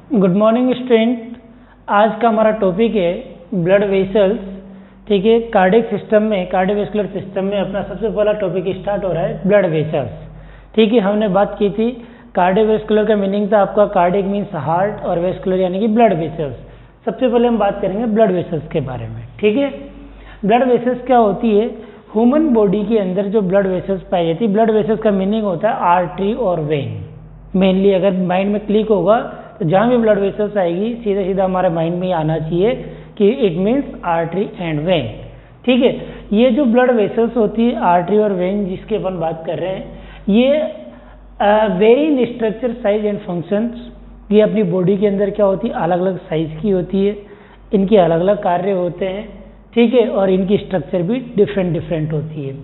Good morning student. आज का हमारा टॉपिक है ब्लड वेसल्स। ठीक है, कार्डियक सिस्टम में, कार्डियोवैस्कुलर सिस्टम में अपना सबसे पहला टॉपिक स्टार्ट हो रहा है ब्लड वेसल्स। ठीक है, हमने बात की थी कार्डियोवैस्कुलर का मीनिंग था आपका कार्डियक मीन्स हार्ट और वेस्कुलर यानी कि ब्लड वेसल्स। सबसे पहले हम बात करेंगे ब्लड वेसल्स के बारे में। ठीक है, ब्लड वेसल्स क्या होती है? ह्यूमन बॉडी के अंदर जो ब्लड वेसल्स पाई जाती है, ब्लड वेसल्स का मीनिंग होता है आर्टरी और वेन। मेनली अगर माइंड में क्लिक होगा तो जहाँ भी ब्लड वेसल्स आएगी सीधा सीधा हमारे माइंड में आना चाहिए कि it means artery and when. ठीक है, ये जो ब्लड वेसल्स होती है आर्टरी और वेन जिसके अपन बात कर रहे हैं, ये very in structure size and functions. ये अपनी बॉडी के अंदर क्या होती है, अलग अलग साइज की होती है, इनके अलग अलग कार्य होते हैं। ठीक है, और इनकी स्ट्रक्चर भी डिफरेंट होती है।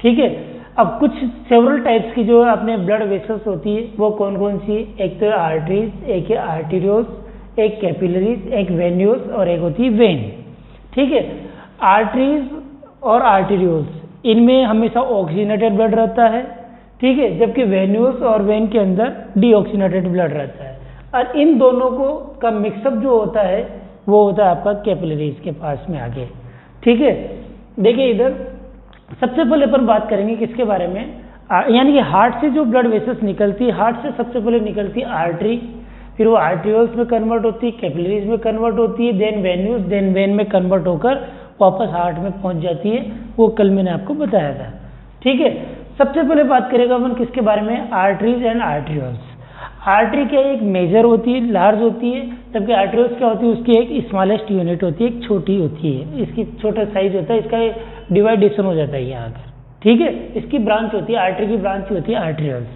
ठीक है, अब कुछ सेवरल टाइप्स की जो अपने ब्लड वेसल्स होती है वो कौन कौन सी? एक तो आर्टरीज, एक है आर्टीरियोस, एक कैपिलरीज, एक वेन्यूल्स और एक होती है वेन। ठीक है, आर्टरीज और आर्टीरियोस इनमें हमेशा ऑक्सीजनेटेड ब्लड रहता है। ठीक है, जबकि वेन्यूल्स और वेन के अंदर डीऑक्सीजनेटेड ब्लड रहता है। और इन दोनों को का मिक्सअप जो होता है वो होता है आपका कैपिलरीज के पास में आगे। ठीक है, देखिए इधर सबसे पहले अपन बात करेंगे किसके बारे में, यानी कि हार्ट से जो ब्लड वेसल्स निकलती है, हार्ट से सबसे पहले निकलती है आर्टरी, फिर वो आर्ट्रियोल्स में कन्वर्ट होती है, कैपिलरीज में कन्वर्ट होती है, देन वेन्यूज, देन वेन में कन्वर्ट होकर वापस हार्ट में पहुंच जाती है। वो कल मैंने आपको बताया था। ठीक है, सबसे पहले बात करेगा अपन किसके बारे में, आर्टरीज एंड आर्ट्रियोल्स। आर्टरी क्या एक मेजर होती है, लार्ज होती है, जबकि आर्ट्रियोल्स क्या होती है, उसकी एक स्मॉलेस्ट यूनिट होती है, एक छोटी होती है, इसकी छोटा साइज होता है, इसका डिवाइडेशन हो जाता है यहाँ आकर। ठीक है, इसकी ब्रांच होती है, आर्टरी की ब्रांच होती है आर्ट्रियोल्स।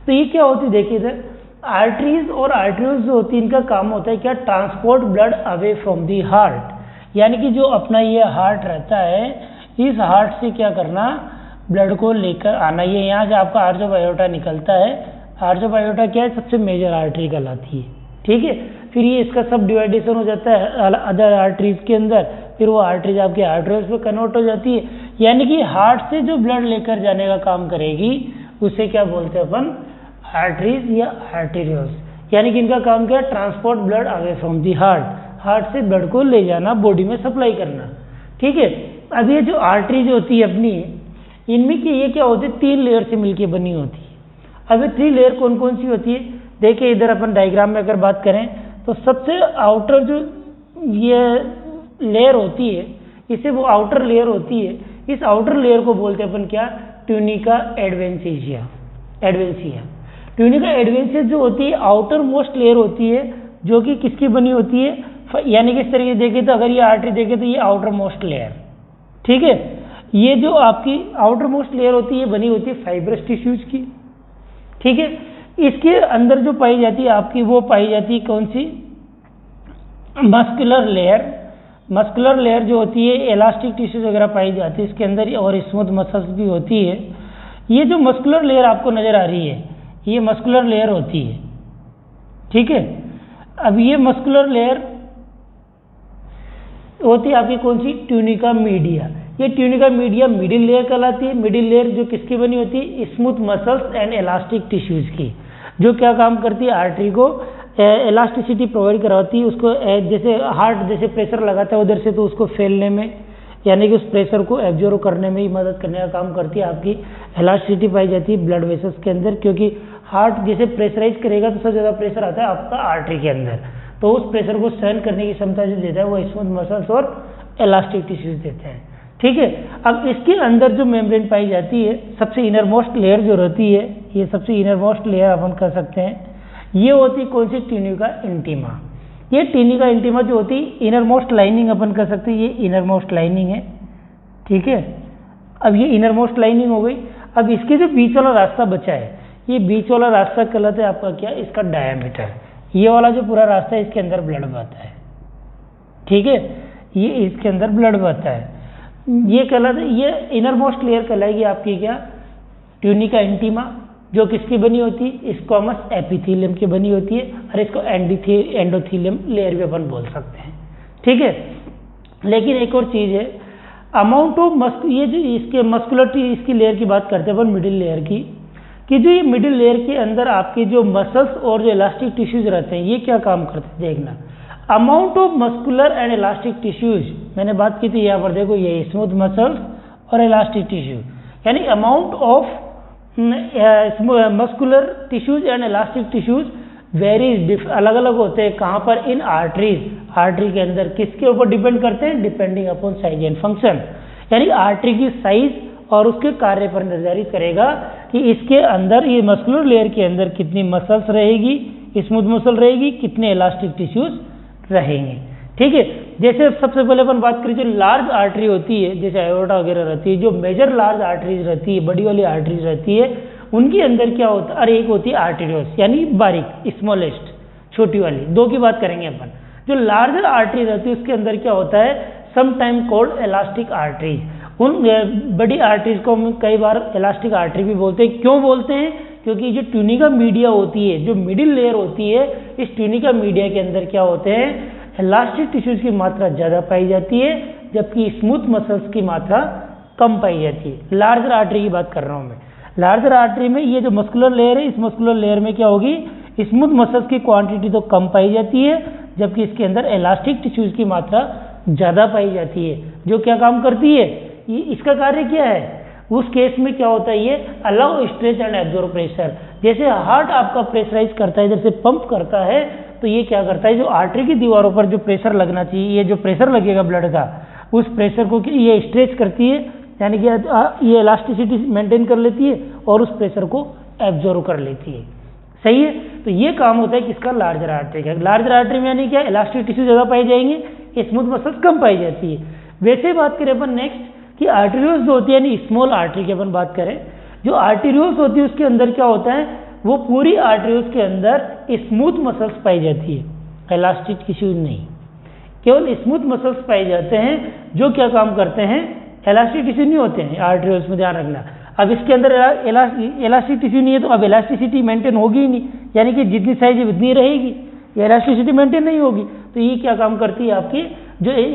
तो ये क्या होती है, देखिए इधर आर्टरीज और आर्ट्रियोल्स जो होती है इनका काम होता है क्या, transport blood away from the heart. यानी कि जो अपना ये हार्ट रहता है, इस हार्ट से क्या करना, ब्लड को लेकर आना। ये यहाँ से आपका आर्च ऑफ आयोटा निकलता है, आर्च ऑफ आयोटा क्या है, सबसे मेजर आर्टरी कहलाती है। ठीक है, फिर ये इसका सब डिवाइडेशन हो जाता है अदर आर्टरीज के अंदर, फिर वो आर्टरीज आपके आर्टरीज में कन्वर्ट हो जाती है। यानी कि हार्ट से जो ब्लड लेकर जाने का काम करेगी उसे क्या बोलते हैं अपन, आर्टरीज या आर्टेरियोल्स। यानी कि इनका काम क्या है, transport blood away from the heart, heart से ब्लड को ले जाना, बॉडी में सप्लाई करना। ठीक है, अब ये जो आर्टरीज होती है अपनी, इनमें की ये क्या होती है, 3 लेयर से मिलकर बनी होती है। अब ये 3 लेयर कौन कौन सी होती है, देखिए इधर अपन डायग्राम में अगर बात करें तो सबसे आउटर जो ये लेयर होती है, इसे वो आउटर लेयर होती है, इस आउटर लेयर को बोलते हैं अपन क्या, ट्यूनिका एडवेंसिया। ट्यूनिका एडवेंसिया जो होती है आउटर मोस्ट लेयर होती है, जो कि किसकी बनी होती है, यानी कि इस तरीके से देखें तो अगर ये आर्टरी देखें तो ये आउटर मोस्ट लेयर। ठीक है, ये जो आपकी आउटर मोस्ट लेयर होती है बनी होती है फाइब्रस टिश्यूज की। ठीक है, इसके अंदर जो पाई जाती है आपकी, वो पाई जाती है कौन सी, मस्कुलर लेयर। मस्कुलर लेयर जो होती है इलास्टिक टिश्यूज वगैरह पाई जाती है इसके अंदर, और स्मूथ मसल्स भी होती है। ये जो मस्कुलर लेयर आपको नजर आ रही है, ये मस्कुलर लेयर होती है। ठीक है, अब ये मस्कुलर लेयर होती है आपकी कौन सी, ट्यूनिका मीडिया। ये ट्यूनिका मीडिया मिडिल लेयर कहलाती है। मिडिल लेयर जो किसकी बनी होती है, smooth muscles and elastic tissues की, जो क्या काम करती है, आर्टरी को इलास्टिसिटी प्रोवाइड कराती है, उसको जैसे हार्ट जैसे प्रेशर लगाता है उधर से, तो उसको फैलने में यानी कि उस प्रेशर को एब्जॉर्ब करने में ही मदद करने का काम करती है। आपकी इलास्टिसिटी पाई जाती है ब्लड वेसल्स के अंदर, क्योंकि हार्ट जैसे प्रेशराइज करेगा तो सबसे ज़्यादा प्रेशर आता है आपका आर्टरी के अंदर, तो उस प्रेशर को सहन करने की क्षमता जो देता है वो स्मूथ मसल्स और इलास्टिक टिश्यूज देते हैं। ठीक है, अब इसके अंदर जो मेम्ब्रेन पाई जाती है, सबसे इनर मोस्ट लेयर जो रहती है, ये सबसे इनर मोस्ट लेयर अपन कह सकते हैं, ये होती है कौन सी, ट्यूनिका इंटीमा। ये ट्यूनिका इंटीमा जो होती है इनर मोस्ट लाइनिंग अपन कह सकते हैं, ये इनर मोस्ट लाइनिंग है। ठीक है, अब ये इनर मोस्ट लाइनिंग हो गई। अब इसके जो बीच वाला रास्ता बचा है, ये बीच वाला रास्ता कहलाता है आपका क्या, इसका डायमीटर। ये वाला जो पूरा रास्ता है इसके अंदर ब्लड बहता है। ठीक है, ये इसके अंदर ब्लड बहता है, ये कहलाता है, ये इनर मोस्ट लेयर कहलाएगी आपकी क्या, ट्यूनिका इंटीमा, जो किसकी बनी होती है, स्क्वामस एपिथेलियम की बनी होती है, और इसको एंडोथेलियम लेयर भी अपन बोल सकते हैं। ठीक है, लेकिन एक और चीज़ है, अमाउंट ऑफ ये जो इसके मस्कुलर इसकी लेयर की बात करते हैं अपन, मिडिल लेयर की, कि जो ये मिडिल लेयर के अंदर आपके जो मसल्स और जो इलास्टिक टिश्यूज रहते हैं ये क्या काम करते हैं देखना। Amount of muscular and elastic tissues, मैंने बात की थी यहाँ पर देखो ये स्मूथ मसल्स और इलास्टिक टिश्यू, यानी amount of muscular tissues and elastic tissues varies, अलग अलग होते हैं। कहाँ पर? इन आर्टरीज, आर्टरी के अंदर। किसके ऊपर डिपेंड करते हैं? Depending upon size and function, यानी आर्टरी की साइज और उसके कार्य पर निर्धारित करेगा कि इसके अंदर ये मस्कुलर लेयर के अंदर कितनी मसल्स रहेगी, स्मूथ मसल रहेगी, कितने इलास्टिक टिश्यूज रहेंगे। ठीक है, जैसे सबसे पहले अपन बात करें जो लार्ज आर्टरी होती है, जैसे एओर्टा वगैरह रहती है, जो मेजर लार्ज आर्टरीज रहती है, बड़ी वाली आर्टरीज रहती है, उनके अंदर क्या होता है? और एक होती है आर्टेरियोस, यानी बारीक, स्मॉलेस्ट, छोटी वाली। दो की बात करेंगे अपन। जो लार्जर आर्टरी रहती है उसके अंदर क्या होता है? Some time called elastic arteries. उन बड़ी आर्टरीज को हम कई बार इलास्टिक आर्टरी भी बोलते हैं। क्यों बोलते हैं? क्योंकि जो ट्यूनिका मीडिया होती है, जो मिडिल लेयर होती है, इस ट्यूनिका मीडिया के अंदर क्या होते हैं? इलास्टिक टिश्यूज की मात्रा ज़्यादा पाई जाती है, जबकि स्मूथ मसल्स की मात्रा कम पाई जाती है। लार्जर आर्टरी की बात कर रहा हूँ मैं। लार्जर आर्टरी में ये जो मस्कुलर लेयर है, इस मस्कुलर लेयर में क्या होगी? स्मूथ मसल्स की क्वांटिटी तो कम पाई जाती है, जबकि इसके अंदर इलास्टिक टिश्यूज की मात्रा ज़्यादा पाई जाती है। जो क्या काम करती है? इसका कार्य क्या है? उस केस में क्या होता है? ये allow stretch and absorb pressure. जैसे हार्ट आपका प्रेशराइज करता है, इधर से पंप करता है, तो ये क्या करता है? जो आर्टरी की दीवारों पर जो प्रेशर लगना चाहिए, ये जो प्रेशर लगेगा ब्लड का, उस प्रेशर को ये स्ट्रेच करती है, यानी कि ये इलास्टिसिटी मेंटेन कर लेती है और उस प्रेशर को एब्जॉर्ब कर लेती है। सही है? तो ये काम होता है किसका? लार्जर आर्टरी का। लार्जर आर्टरी में यानी क्या? इलास्टिक टिश्यू ज़्यादा पाई जाएंगे, स्मूथ मसल्स कम पाई जाती है। वैसे बात करें अपन नेक्स्ट कि आर्टेरियोल्स जो होती है, यानी स्मॉल आर्टरी की अपन बात करें, जो आर्टेरियोल्स होती है उसके अंदर क्या होता है? वो पूरी आर्टेरियोल्स के अंदर स्मूथ मसल्स पाई जाती है, इलास्टिक टिश्यूज नहीं। केवल स्मूथ मसल्स पाए जाते हैं जो क्या काम करते हैं? इलास्टिक टिश्यू नहीं होते हैं आर्टेरियोल्स में, ध्यान रखना। अब इसके अंदर इलास्टिक टिश्यू नहीं है तो अब इलास्टिसिटी मेंटेन होगी ही नहीं, यानी कि जितनी साइज उतनी रहेगी, इलास्टिसिटी मेंटेन नहीं होगी। तो ये क्या काम करती है?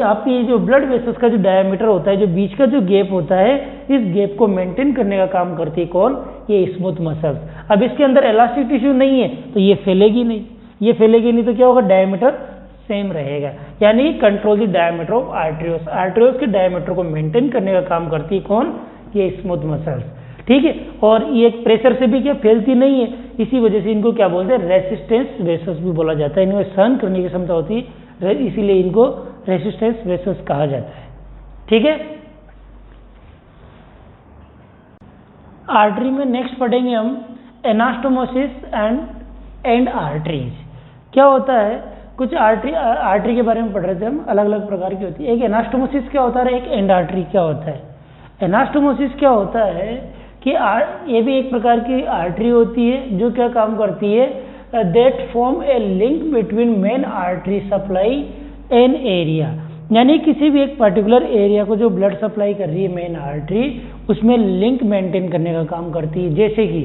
आपकी जो ब्लड वेसल्स का जो डायमीटर होता है, जो बीच का जो गैप होता है, इस गैप को मेंटेन करने का काम करती है कौन? ये स्मूथ मसल्स। अब इसके अंदर इलास्टिक टिश्यू नहीं है तो ये फैलेगी नहीं, ये फैलेगी नहीं तो क्या होगा? डायमीटर सेम रहेगा, यानी control the diameter of arterioles. Arterioles के डायमीटर को मेंटेन करने का काम करती है कौन? ये स्मूथ मसल्स। ठीक है, और ये प्रेशर से भी क्या फैलती नहीं है, इसी वजह से इनको क्या बोलते हैं? रेसिस्टेंस वेसल्स भी बोला जाता है। इनमें सहन करने की क्षमता होती है, इसीलिए इनको रेसिस्टेंस वेसल्स कहा जाता है। ठीक है, आर्टरी में नेक्स्ट पढ़ेंगे हम एनास्टोमोसिस एंड एंड आर्टरीज। क्या होता है? कुछ आर्टरी के बारे में पढ़ रहे थे हम, अलग अलग प्रकार की होती है। एक एनास्टोमोसिस क्या होता है, एक एंड आर्टरी क्या होता है। एनास्टोमोसिस क्या होता है कि ये भी एक प्रकार की आर्टरी होती है जो क्या काम करती है? That form A link between main artery supply an area, यानी किसी भी एक पर्टिकुलर एरिया को जो ब्लड सप्लाई कर रही है मेन आर्टरी, उसमें लिंक मेंटेन करने का काम करती है। जैसे कि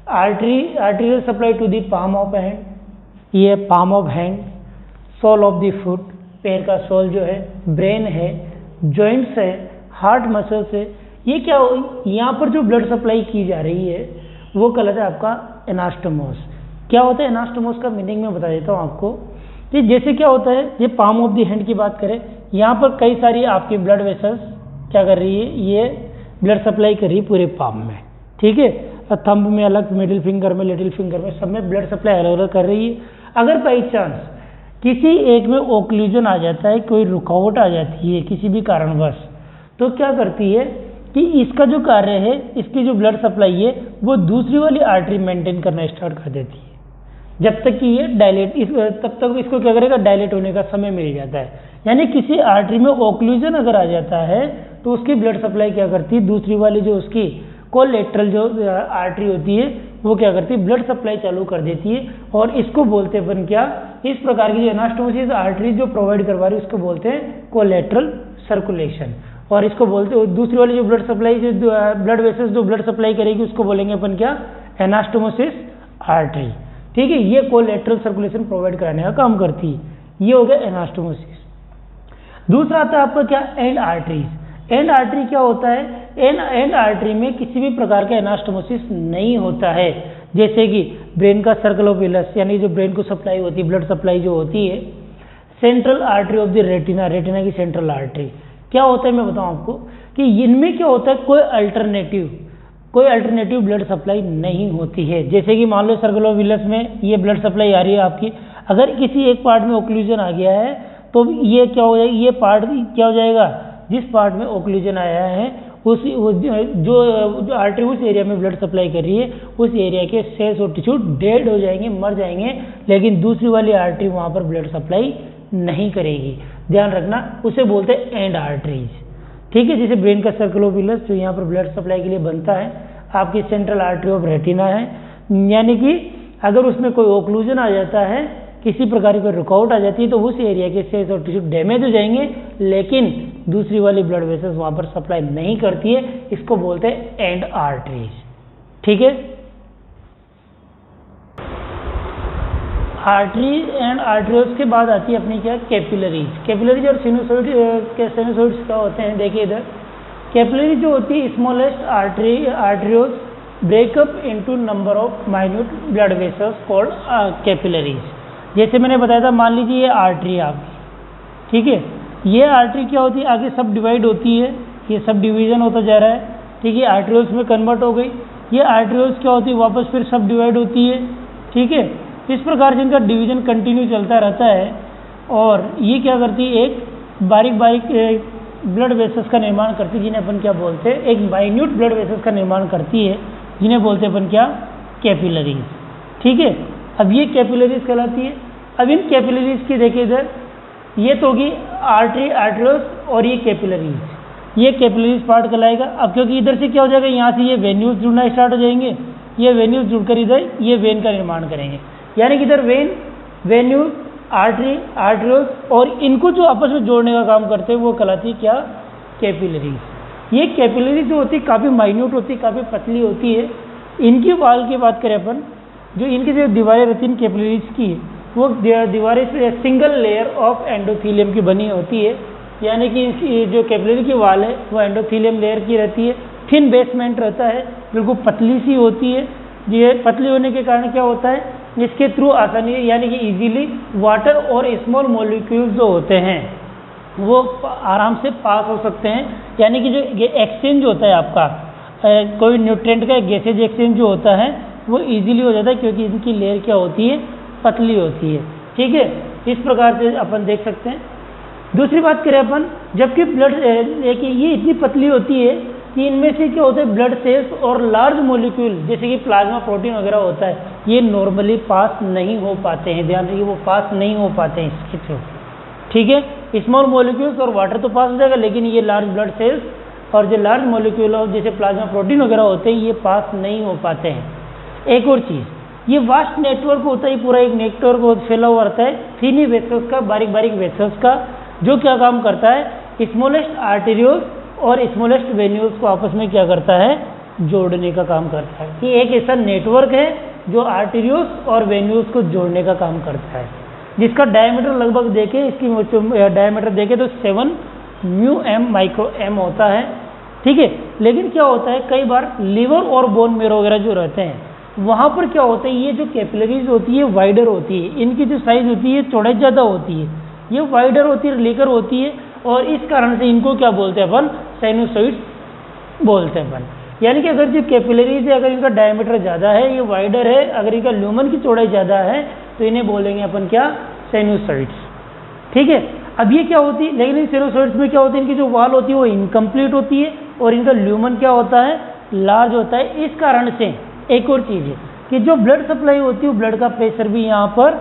arterial supply to the palm of hand, ये palm of hand, sole of the foot, पैर का सोल जो है, ब्रेन है, जॉइंट्स है, हार्ट मसल्स है। ये क्या यहाँ पर जो ब्लड सप्लाई की जा रही है वो कहलाता है आपका एनास्टोमोस। क्या होता है एनास्टोमोस का मीनिंग मैं बता देता हूँ आपको। तो जैसे क्या होता है, ये पाम ऑफ द हैंड की बात करें, यहाँ पर कई सारी आपकी ब्लड वेसल्स क्या कर रही है? ये ब्लड सप्लाई कर रही है पूरे पाम में। ठीक है, थंब में अलग, मिडिल फिंगर में, लिटिल फिंगर में, सब में ब्लड सप्लाई अलग अलग कर रही है। अगर बाई चांस किसी एक में ओक्लूजन आ जाता है, कोई रुकावट आ जाती है किसी भी कारणवश, तो क्या करती है कि इसका जो कार्य है, इसकी जो ब्लड सप्लाई है वो दूसरी वाली आर्टरी मेंटेन करना स्टार्ट कर देती है, जब तक कि ये डायलेट, तब तक इसको क्या करेगा? डायलेट होने का समय मिल जाता है। यानी किसी आर्टरी में ओक्लूजन अगर आ जाता है तो उसकी ब्लड सप्लाई क्या करती है? दूसरी वाली जो उसकी कोलेटरल जो आर्टरी होती है वो क्या करती है? ब्लड सप्लाई चालू कर देती है। और इसको बोलते हैं अपन क्या? इस प्रकार की जो एनास्टोमोसिस आर्टरी जो प्रोवाइड करवा रही है उसको बोलते हैं कोलेटरल सर्कुलेशन। और इसको बोलते हैं दूसरी वाली जो ब्लड सप्लाई, जो ब्लड वेसल्स जो ब्लड सप्लाई करेगी उसको बोलेंगे अपन क्या? Anastomosis artery. ठीक है, ये कोलेटरल सर्कुलेशन प्रोवाइड कराने का काम करती है। ये हो गया एनास्टोमोसिस। दूसरा आता है आपका क्या? And arteries. एंड आर्टरी क्या होता है एंड आर्टरी में किसी भी प्रकार का एनास्टोमोसिस नहीं होता है। जैसे कि ब्रेन का सर्कल ऑफ विलस, यानी जो ब्रेन को सप्लाई होती है, ब्लड सप्लाई जो होती है, central artery of the retina, retina की सेंट्रल आर्टरी। क्या होता है मैं बताऊं आपको कि इनमें क्या होता है, कोई अल्टरनेटिव ब्लड सप्लाई नहीं होती है। जैसे कि मान लो सर्कल ऑफ विलस में ये ब्लड सप्लाई आ रही है आपकी, अगर किसी एक पार्ट में ओक्लूजन आ गया है तो ये क्या हो जाएगा, ये पार्ट क्या हो जाएगा, जिस पार्ट में ओक्लूजन आया है जो आर्टरी उस एरिया में ब्लड सप्लाई कर रही है, उस एरिया के सेल्स और टिश्यू डेड हो जाएंगे, मर जाएंगे, लेकिन दूसरी वाली आर्टरी वहाँ पर ब्लड सप्लाई नहीं करेगी। ध्यान रखना, उसे बोलते हैं एंड आर्टरीज। ठीक है, जैसे ब्रेन का सर्कल ऑफ विलस जो यहाँ पर ब्लड सप्लाई के लिए बनता है, आपकी सेंट्रल आर्टरी ऑफ रेटिना है, यानी कि अगर उसमें कोई ओक्लूजन आ जाता है, किसी प्रकार की रुकावट आ जाती है, तो उस एरिया के सेल्स और टिश्यू डैमेज हो जाएंगे, लेकिन दूसरी वाली ब्लड वेसल्स वहाँ पर सप्लाई नहीं करती है। इसको बोलते हैं एंड आर्टरीज। ठीक है, आर्टरी एंड आर्टरियोल्स के बाद आती है अपनी क्या, कैपिलरीज। कैपिलरीज और सिनुसोइड्स क्या होते हैं, देखिए इधर। कैपिलरी जो होती है, smallest arterioles breakup into number of minute blood vessels called capillaries. जैसे मैंने बताया था, मान लीजिए ये आर्टरी है आपकी, ठीक है, ये आर्टरी क्या होती है, आगे सब डिवाइड होती है, ये सब डिवीजन होता जा रहा है, ठीक है, आर्टरियोल्स में कन्वर्ट हो गई। ये आर्टरियोल्स क्या होती है, वापस फिर सब डिवाइड होती है, ठीक है। इस प्रकार से इनका डिवीजन कंटिन्यू चलता रहता है, और ये क्या करती है, एक बारीक ब्लड वेसल्स का निर्माण करती है, जिन्हें अपन क्या बोलते हैं, एक माइन्यूट ब्लड वेसल्स का निर्माण करती है, जिन्हें बोलते हैं अपन क्या, कैपिलरीज। ठीक है, अब ये कैपिलरीज कहलाती है। अब इन कैपिलरीज की देखिए इधर, ये तो होगी आर्टरियोल्स और ये कैपिलरीज, ये कैपिलरीज पार्ट कहलाएगा। अब क्योंकि इधर से क्या हो जाएगा, यहाँ से ये वेन्यूज जुड़ना स्टार्ट हो जाएंगे, ये वेन्यूज जुड़कर इधर ये वेन का निर्माण करेंगे, यानी कि इधर वेन्यूज, आर्टरियोल्स, और इनको जो आपस में जोड़ने का काम करते हैं वो कहलाती है क्या, कैपिलरीज। ये कैपिलरीज जो होती है काफ़ी माइन्यूट होती है, काफ़ी पतली होती है। इनकी वाल की बात करें अपन, जो इनकी जो दीवारें रहती हैं कैपिलरीज की, वो दीवारें सिंगल लेयर ऑफ एंडोथीलियम की बनी होती है, यानी कि इसकी जो कैपिलरी की वाल है वो एंडोथीलियम लेयर की रहती है, थिन बेसमेंट रहता है, बिल्कुल पतली सी होती है। ये पतली होने के कारण क्या होता है, इसके थ्रू आसानी, यानी कि इजीली वाटर और स्मॉल मॉलिक्यूल्स जो होते हैं वो आराम से पास हो सकते हैं, यानी कि जो एक्सचेंज होता है आपका कोई न्यूट्रिएंट का गैसेज एक्सचेंज जो होता है वो इजीली हो जाता है, क्योंकि इनकी लेयर क्या होती है, पतली होती है। ठीक है, इस प्रकार से अपन देख सकते हैं। दूसरी बात करें अपन, जबकि ब्लड ये इतनी पतली होती है कि इनमें से क्या होता है, ब्लड सेल्स और लार्ज मॉलिक्यूल जैसे कि प्लाज्मा प्रोटीन वगैरह होता है, ये नॉर्मली पास नहीं हो पाते हैं। ध्यान रखिए, वो पास नहीं हो पाते हैं इसके थ्रू। ठीक है, स्मॉल मॉलिक्यूल्स और वाटर तो पास हो जाएगा, लेकिन ये लार्ज ब्लड सेल्स और जो लार्ज मॉलिक्यूल जैसे प्लाज्मा प्रोटीन वगैरह होते हैं, ये पास नहीं हो पाते हैं। एक और चीज़, ये वास्ट नेटवर्क होता है, पूरा एक नेटवर्क फैला हुआ रहता है थीनी वेसल्स का, बारीक बारीक वेसल्स का, जो क्या काम करता है, स्मॉलेस्ट आर्टेरियोल्स और स्मॉलेस्ट वेन्यूल्स को आपस में क्या करता है, जोड़ने का काम करता है। ये एक ऐसा नेटवर्क है जो आर्टेरियोल्स और वेन्यूल्स को जोड़ने का काम करता है, जिसका डायमीटर लगभग देखें, इसकी डायमीटर देखें तो 7 μm माइक्रो एम होता है। ठीक है, लेकिन क्या होता है, कई बार लीवर और बोन मेरो वगैरह जो रहते हैं, वहाँ पर क्या होता है, ये जो कैपिलरीज होती है वाइडर होती है, इनकी जो साइज होती है चौड़ाई ज़्यादा होती है, ये वाइडर होती है, लेकर होती है, और इस कारण से इनको क्या बोलते हैं अपन, साइनोसॉइड्स बोलते हैं अपन। यानी कि अगर जो कैपिलरीज है, अगर इनका डायमीटर ज़्यादा है, ये वाइडर है, अगर इनका ल्यूमन की चौड़ाई ज़्यादा है, तो इन्हें बोलेंगे अपन क्या, साइनोसॉइड्स। ठीक है, अब ये क्या होती है, लेकिन इन साइनोसॉइड्स में क्या होती है, इनकी जो वाल होती है वो इनकम्प्लीट होती है, और इनका ल्यूमन क्या होता है, लार्ज होता है। इस कारण से एक और चीज़ है कि जो ब्लड सप्लाई होती है, ब्लड का प्रेशर भी यहाँ पर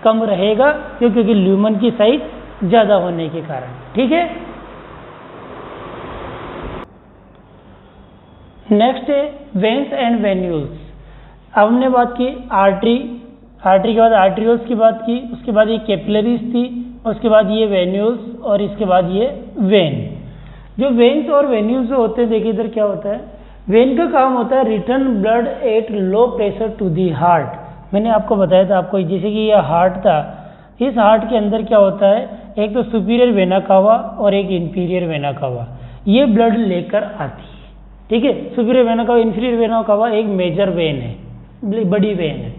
कम रहेगा, क्योंकि ल्यूमन की साइज ज़्यादा होने के कारण। ठीक है, नेक्स्ट है वेन्स एंड वेन्यूल्स। अब हमने बात की आर्टरी के बाद आर्टरियोल्स की बात की, उसके बाद ये कैपिलरीज थी, उसके बाद ये वेन्यूल्स, और इसके बाद ये वेन। जो वेन्स और वेन्यूल्स जो होते हैं, देखिए इधर क्या होता है, वेन का काम होता है return blood at low pressure to the heart. मैंने आपको बताया था, आपको जैसे कि ये हार्ट था, इस हार्ट के अंदर क्या होता है, एक तो सुपीरियर वेना कावा और एक इंफीरियर वेना कावा, ये ब्लड लेकर आती है। ठीक है। सुपीरियर वेना का इंफीरियर वेना का एक मेजर वेन है, बड़ी वेन है,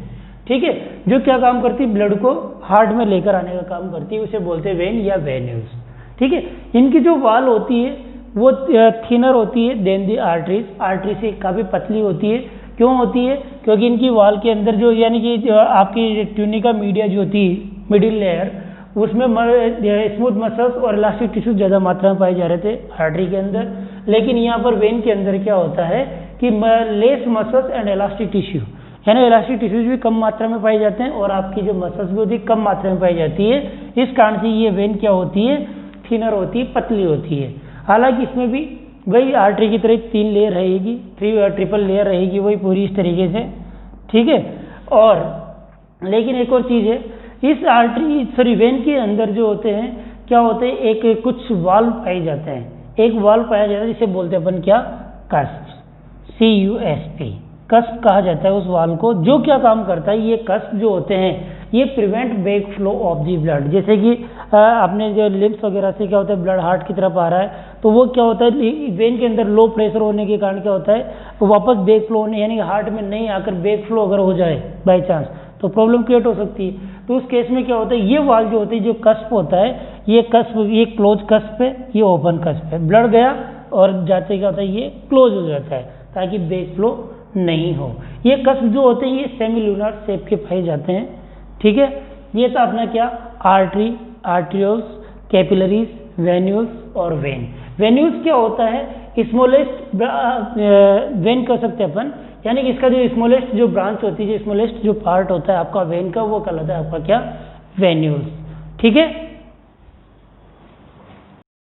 ठीक है, जो क्या काम करती है, ब्लड को हार्ट में लेकर आने का काम करती है, उसे बोलते हैं वेन या वेन्यूल्स, ठीक है। इनकी जो वाल होती है वो थिनर होती है देन दी आर्टरीज, आर्टरी से काफ़ी पतली होती है। क्यों होती है? क्योंकि इनकी वाल के अंदर जो यानी कि जो आपकी ट्यूनिका मीडिया जो होती है, मिडिल लेयर, उसमें स्मूथ मसल्स और इलास्टिक टिश्यू ज़्यादा मात्रा में पाए जा रहे थे आर्टरी के अंदर। लेकिन यहाँ पर वेन के अंदर क्या होता है कि less muscles and elastic tissue, यानी इलास्टिक टिश्यूज भी कम मात्रा में पाए जाते हैं और आपकी जो मसल्स भी होती है कम मात्रा में पाई जाती है। इस कारण से ये वेन क्या होती है, थिनर होती है, पतली होती है। हालांकि इसमें भी वही आर्टरी की तरह 3 लेयर रहेगी, ट्रिपल लेयर रहेगी, वही पूरी इस तरीके से, ठीक है। और लेकिन एक और चीज़ है, इस आर्टरी वेन के अंदर जो होते हैं क्या होते हैं, एक कुछ वाल्व पाए जाते हैं, एक वाल्व पाया जाता है जिसे बोलते हैं अपन क्या, कस्प, CUSP, कस्प कहा जाता है उस वाल्व को। जो क्या काम करता है, ये कस्प जो होते हैं ये prevent back flow of the blood. जैसे कि आपने जो लिम्स वगैरह से क्या होता है, ब्लड हार्ट की तरफ आ रहा है, तो वो क्या होता है, वेन के अंदर लो प्रेशर होने के कारण क्या होता है, वापस बैक फ्लो होने, यानी हार्ट में नहीं आकर बैक फ्लो अगर हो जाए बाई चांस, तो प्रॉब्लम क्रिएट हो सकती है। तो उस केस में क्या होता है, ये वाल्व जो होती है, जो कस्प होता है, ये कस्प, ये क्लोज कस्प है, ये ओपन कस्प है। ब्लड गया और जाते क्या होता है, ये क्लोज हो जाता है ताकि बैक फ्लो नहीं हो। ये कस्प जो होते हैं ये सेमी लूनार शेप के पाए जाते हैं, ठीक है। ये था अपना क्या, आर्टरी, आर्ट्रियोल्स, कैपिलरीज, वेन्यूल्स और वेन। वेन्यूल्स क्या होता है, स्मॉलेस्ट वेन कह सकते हैं अपन, यानी कि इसका जो स्मॉलेस्ट जो ब्रांच होती है, जो स्मॉलेस्ट जो पार्ट होता है आपका वेन का, वो कहलाता है आपका क्या, वेन्यूल्स, ठीक है।